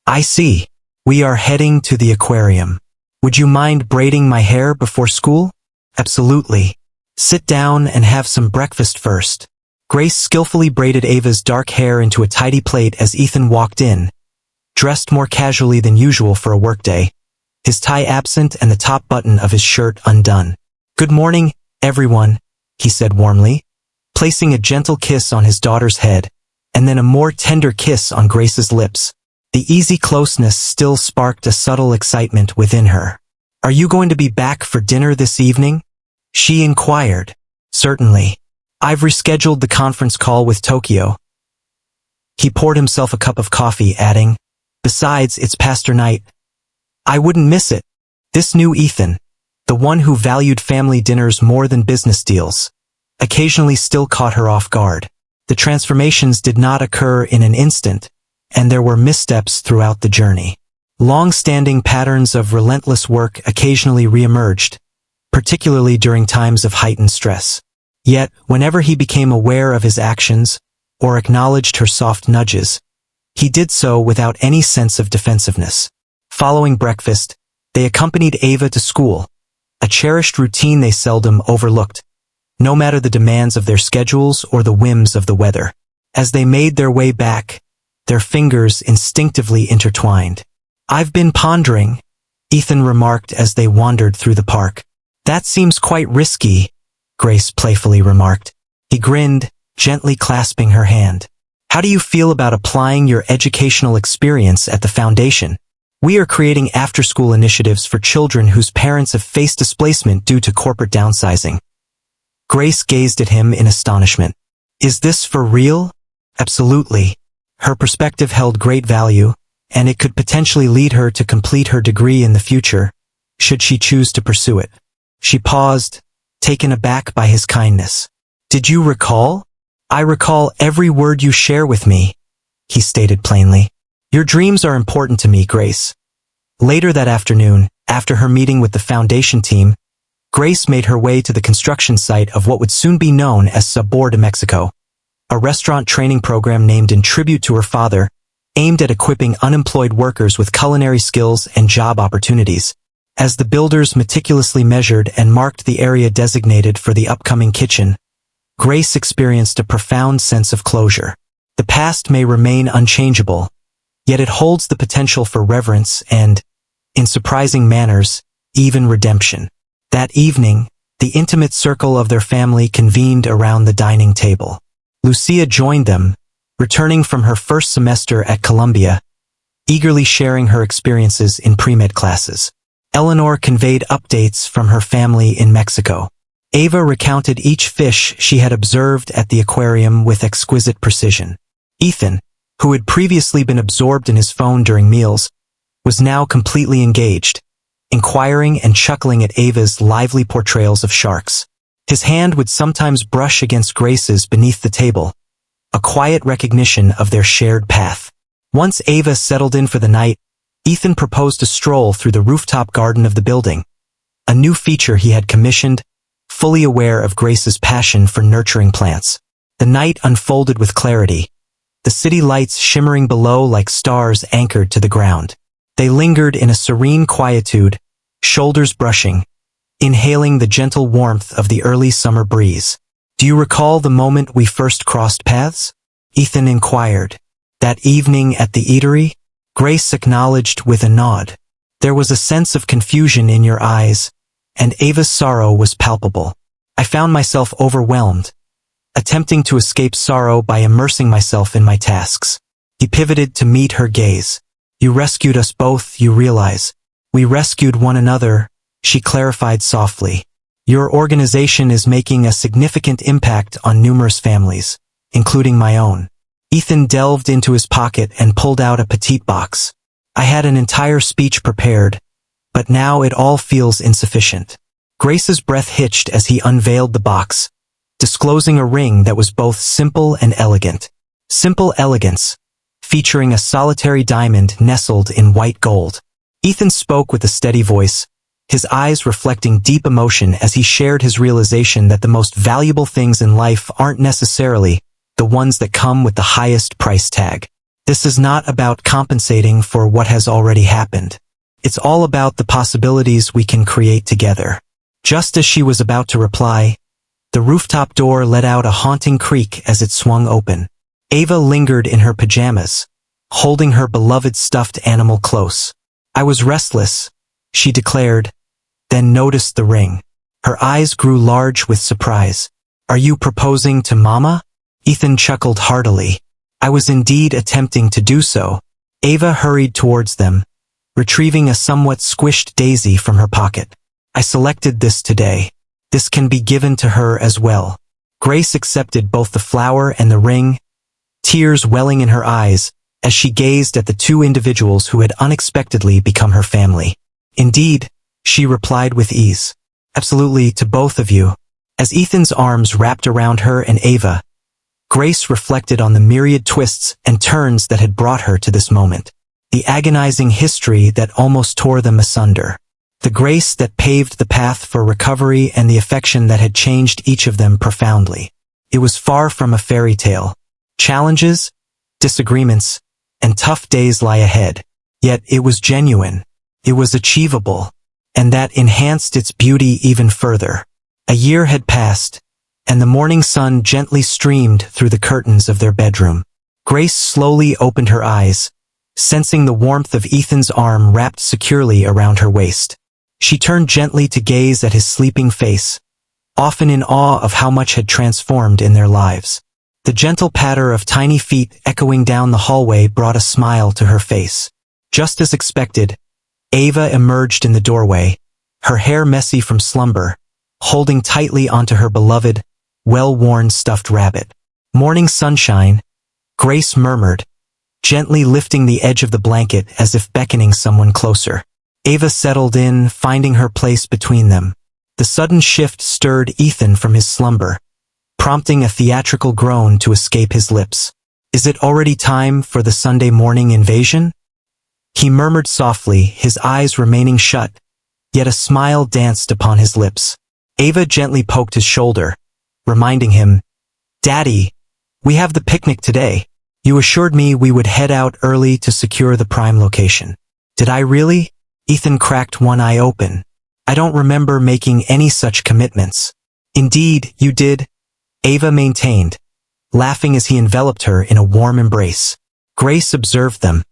"I see. We are heading to the aquarium. Would you mind braiding my hair before school?" "Absolutely. Sit down and have some breakfast first." Grace skillfully braided Ava's dark hair into a tidy plait as Ethan walked in, dressed more casually than usual for a workday, his tie absent and the top button of his shirt undone. "Good morning, everyone," he said warmly, placing a gentle kiss on his daughter's head, and then a more tender kiss on Grace's lips. The easy closeness still sparked a subtle excitement within her. "Are you going to be back for dinner this evening?" she inquired. "Certainly. I've rescheduled the conference call with Tokyo." He poured himself a cup of coffee, adding, "Besides, it's pastor night. I wouldn't miss it." This new Ethan, the one who valued family dinners more than business deals, occasionally still caught her off guard. The transformations did not occur in an instant, and there were missteps throughout the journey. Long-standing patterns of relentless work occasionally reemerged, particularly during times of heightened stress. Yet, whenever he became aware of his actions, or acknowledged her soft nudges, he did so without any sense of defensiveness. Following breakfast, they accompanied Ava to school, a cherished routine they seldom overlooked, no matter the demands of their schedules or the whims of the weather. As they made their way back, their fingers instinctively intertwined. "I've been pondering," Ethan remarked as they wandered through the park. "That seems quite risky," Grace playfully remarked. He grinned, gently clasping her hand. "How do you feel about applying your educational experience at the foundation? We are creating after-school initiatives for children whose parents have faced displacement due to corporate downsizing." Grace gazed at him in astonishment. "Is this for real?" "Absolutely." Her perspective held great value, and it could potentially lead her to complete her degree in the future, should she choose to pursue it. She paused, taken aback by his kindness. "Did you recall?" "I recall every word you share with me," he stated plainly. "Your dreams are important to me, Grace." Later that afternoon, after her meeting with the foundation team, Grace made her way to the construction site of what would soon be known as Sabor de Mexico, a restaurant training program named in tribute to her father, aimed at equipping unemployed workers with culinary skills and job opportunities. As the builders meticulously measured and marked the area designated for the upcoming kitchen, Grace experienced a profound sense of closure. The past may remain unchangeable, yet it holds the potential for reverence and, in surprising manners, even redemption. That evening, the intimate circle of their family convened around the dining table. Lucia joined them, returning from her first semester at Columbia, eagerly sharing her experiences in pre-med classes. Eleanor conveyed updates from her family in Mexico. Ava recounted each fish she had observed at the aquarium with exquisite precision. Ethan, who had previously been absorbed in his phone during meals, was now completely engaged, inquiring and chuckling at Ava's lively portrayals of sharks. His hand would sometimes brush against Grace's beneath the table, a quiet recognition of their shared path. Once Ava settled in for the night, Ethan proposed a stroll through the rooftop garden of the building, a new feature he had commissioned, fully aware of Grace's passion for nurturing plants. The night unfolded with clarity, the city lights shimmering below like stars anchored to the ground. They lingered in a serene quietude, shoulders brushing, inhaling the gentle warmth of the early summer breeze. "Do you recall the moment we first crossed paths?" Ethan inquired. "That evening at the eatery?" Grace acknowledged with a nod. "There was a sense of confusion in your eyes, and Ava's sorrow was palpable. I found myself overwhelmed, attempting to escape sorrow by immersing myself in my tasks." He pivoted to meet her gaze. "You rescued us both, you realize." "We rescued one another," she clarified softly. "Your organization is making a significant impact on numerous families, including my own." Ethan delved into his pocket and pulled out a petite box. "I had an entire speech prepared, but now it all feels insufficient." Grace's breath hitched as he unveiled the box, disclosing a ring that was both simple and elegant. Simple elegance, featuring a solitary diamond nestled in white gold. Ethan spoke with a steady voice, his eyes reflecting deep emotion as he shared his realization that the most valuable things in life aren't necessarily the ones that come with the highest price tag. This is not about compensating for what has already happened. It's all about the possibilities we can create together. Just as she was about to reply, the rooftop door let out a haunting creak as it swung open. Ava lingered in her pajamas, holding her beloved stuffed animal close. "I was restless," she declared, then noticed the ring. Her eyes grew large with surprise. "Are you proposing to Mama?" Ethan chuckled heartily. "I was indeed attempting to do so." Ava hurried towards them, retrieving a somewhat squished daisy from her pocket. "I selected this today. This can be given to her as well." Grace accepted both the flower and the ring, tears welling in her eyes as she gazed at the two individuals who had unexpectedly become her family. "Indeed," she replied with ease. "Absolutely, to both of you." As Ethan's arms wrapped around her and Ava, Grace reflected on the myriad twists and turns that had brought her to this moment. The agonizing history that almost tore them asunder. The grace that paved the path for recovery and the affection that had changed each of them profoundly. It was far from a fairy tale. Challenges, disagreements, and tough days lie ahead. Yet it was genuine. It was achievable. And that enhanced its beauty even further. A year had passed, and the morning sun gently streamed through the curtains of their bedroom. Grace slowly opened her eyes, sensing the warmth of Ethan's arm wrapped securely around her waist. She turned gently to gaze at his sleeping face, often in awe of how much had transformed in their lives. The gentle patter of tiny feet echoing down the hallway brought a smile to her face. Just as expected, Ava emerged in the doorway, her hair messy from slumber, holding tightly onto her beloved, well-worn stuffed rabbit. "Morning sunshine," Grace murmured, gently lifting the edge of the blanket as if beckoning someone closer. Ava settled in, finding her place between them. The sudden shift stirred Ethan from his slumber, prompting a theatrical groan to escape his lips. "Is it already time for the Sunday morning invasion?" He murmured softly, his eyes remaining shut, yet a smile danced upon his lips. Ava gently poked his shoulder, reminding him, "Daddy, we have the picnic today. You assured me we would head out early to secure the prime location." "Did I really?" Ethan cracked one eye open. "I don't remember making any such commitments." "Indeed, you did," Ava maintained, laughing as he enveloped her in a warm embrace. Grace observed them,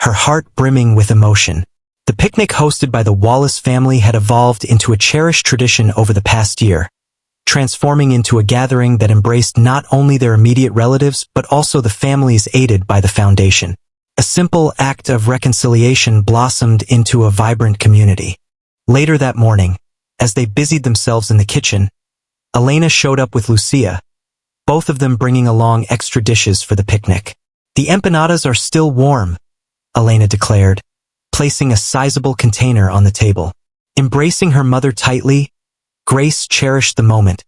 her heart brimming with emotion. The picnic hosted by the Wallace family had evolved into a cherished tradition over the past year, transforming into a gathering that embraced not only their immediate relatives but also the families aided by the foundation. A simple act of reconciliation blossomed into a vibrant community. Later that morning, as they busied themselves in the kitchen, Elena showed up with Lucia, both of them bringing along extra dishes for the picnic. "The empanadas are still warm," Elena declared, placing a sizable container on the table. Embracing her mother tightly, Grace cherished the moment,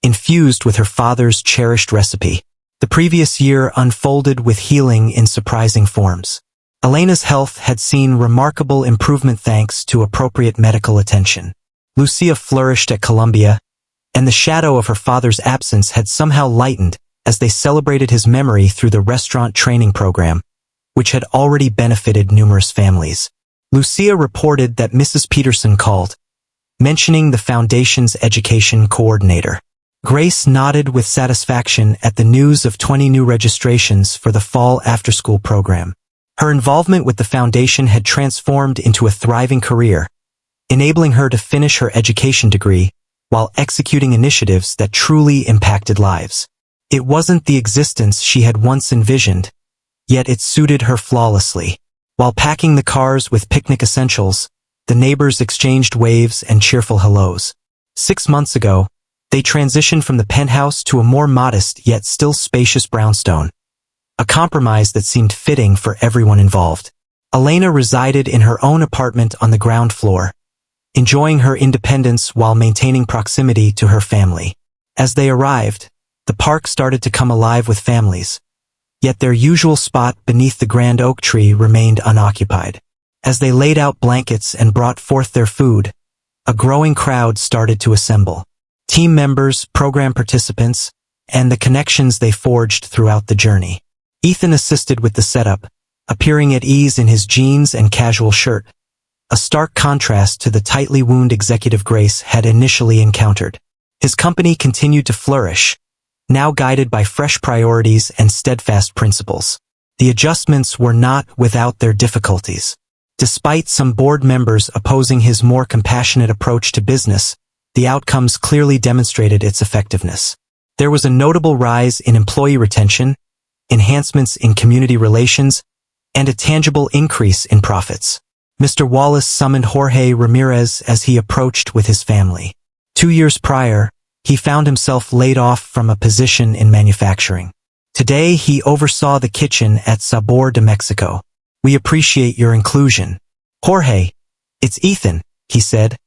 infused with her father's cherished recipe. The previous year unfolded with healing in surprising forms. Elena's health had seen remarkable improvement thanks to appropriate medical attention. Lucia flourished at Columbia, and the shadow of her father's absence had somehow lightened as they celebrated his memory through the restaurant training program, which had already benefited numerous families. Lucia reported that Mrs. Peterson called, mentioning the foundation's education coordinator. Grace nodded with satisfaction at the news of 20 new registrations for the fall after-school program. Her involvement with the foundation had transformed into a thriving career, enabling her to finish her education degree while executing initiatives that truly impacted lives. It wasn't the existence she had once envisioned, yet it suited her flawlessly. While packing the cars with picnic essentials, the neighbors exchanged waves and cheerful hellos. 6 months ago, they transitioned from the penthouse to a more modest yet still spacious brownstone, a compromise that seemed fitting for everyone involved. Elena resided in her own apartment on the ground floor, enjoying her independence while maintaining proximity to her family. As they arrived, the park started to come alive with families. Yet their usual spot beneath the grand oak tree remained unoccupied. As they laid out blankets and brought forth their food, a growing crowd started to assemble. Team members, program participants, and the connections they forged throughout the journey. Ethan assisted with the setup, appearing at ease in his jeans and casual shirt, a stark contrast to the tightly wound executive Grace had initially encountered. His company continued to flourish, now guided by fresh priorities and steadfast principles. The adjustments were not without their difficulties. Despite some board members opposing his more compassionate approach to business, the outcomes clearly demonstrated its effectiveness. There was a notable rise in employee retention, enhancements in community relations, and a tangible increase in profits. Mr. Wallace summoned Jorge Ramirez as he approached with his family. 2 years prior, he found himself laid off from a position in manufacturing. Today, he oversaw the kitchen at Sabor de Mexico. We appreciate your inclusion. Jorge, it's Ethan, he said,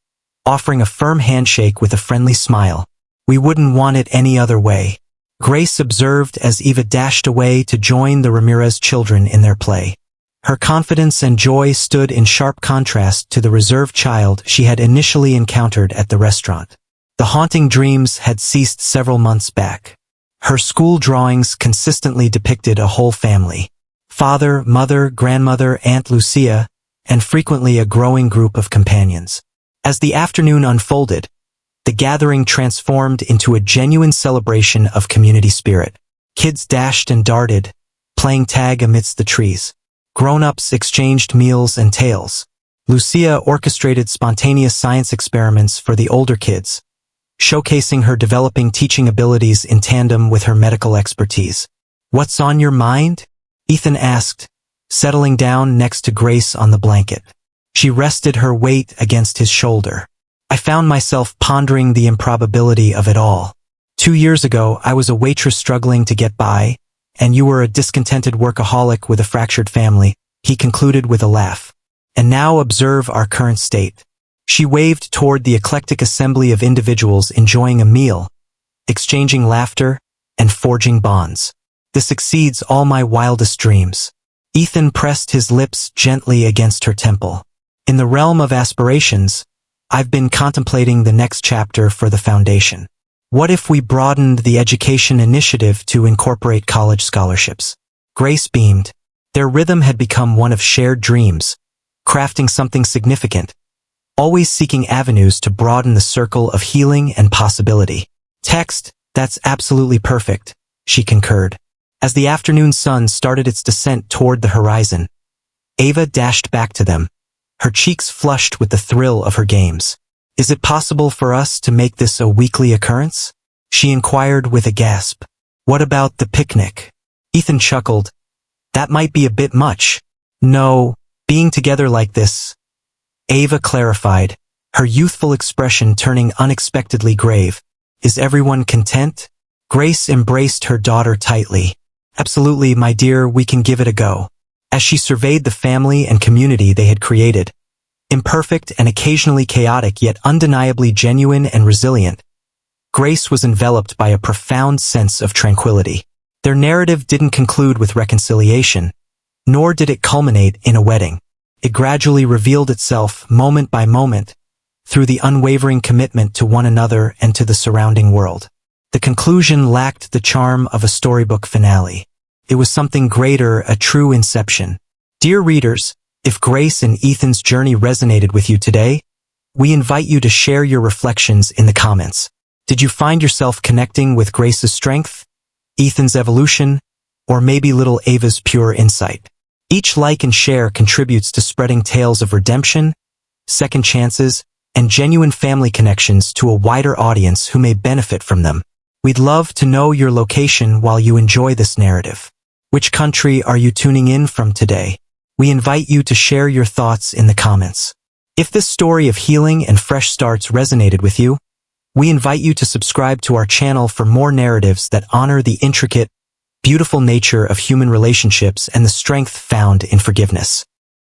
offering a firm handshake with a friendly smile. We wouldn't want it any other way. Grace observed as Eva dashed away to join the Ramirez children in their play. Her confidence and joy stood in sharp contrast to the reserved child she had initially encountered at the restaurant. The haunting dreams had ceased several months back. Her school drawings consistently depicted a whole family. Father, mother, grandmother, Aunt Lucia, and frequently a growing group of companions. As the afternoon unfolded, the gathering transformed into a genuine celebration of community spirit. Kids dashed and darted, playing tag amidst the trees. Grown-ups exchanged meals and tales. Lucia orchestrated spontaneous science experiments for the older kids, showcasing her developing teaching abilities in tandem with her medical expertise. "What's on your mind?" Ethan asked, settling down next to Grace on the blanket. She rested her weight against his shoulder. "I found myself pondering the improbability of it all. 2 years ago, I was a waitress struggling to get by, and you were a discontented workaholic with a fractured family," he concluded with a laugh. "And now observe our current state." She waved toward the eclectic assembly of individuals enjoying a meal, exchanging laughter, and forging bonds. "This exceeds all my wildest dreams." Ethan pressed his lips gently against her temple. "In the realm of aspirations, I've been contemplating the next chapter for the foundation. What if we broadened the education initiative to incorporate college scholarships?" Grace beamed. Their rhythm had become one of shared dreams, crafting something significant, always seeking avenues to broaden the circle of healing and possibility. "Text, that's absolutely perfect," she concurred. As the afternoon sun started its descent toward the horizon, Ava dashed back to them, her cheeks flushed with the thrill of her games. "Is it possible for us to make this a weekly occurrence?" she inquired with a gasp. "What about the picnic?" Ethan chuckled. "That might be a bit much." "No, being together like this," Ava clarified, her youthful expression turning unexpectedly grave. "Is everyone content?" Grace embraced her daughter tightly. "Absolutely, my dear, we can give it a go." As she surveyed the family and community they had created, imperfect and occasionally chaotic yet undeniably genuine and resilient, Grace was enveloped by a profound sense of tranquility. Their narrative didn't conclude with reconciliation, nor did it culminate in a wedding. It gradually revealed itself, moment by moment, through the unwavering commitment to one another and to the surrounding world. The conclusion lacked the charm of a storybook finale. It was something greater, a true inception. Dear readers, if Grace and Ethan's journey resonated with you today, we invite you to share your reflections in the comments. Did you find yourself connecting with Grace's strength, Ethan's evolution, or maybe little Ava's pure insight? Each like and share contributes to spreading tales of redemption, second chances, and genuine family connections to a wider audience who may benefit from them. We'd love to know your location while you enjoy this narrative. Which country are you tuning in from today? We invite you to share your thoughts in the comments. If this story of healing and fresh starts resonated with you, we invite you to subscribe to our channel for more narratives that honor the intricate, beautiful nature of human relationships and the strength found in forgiveness.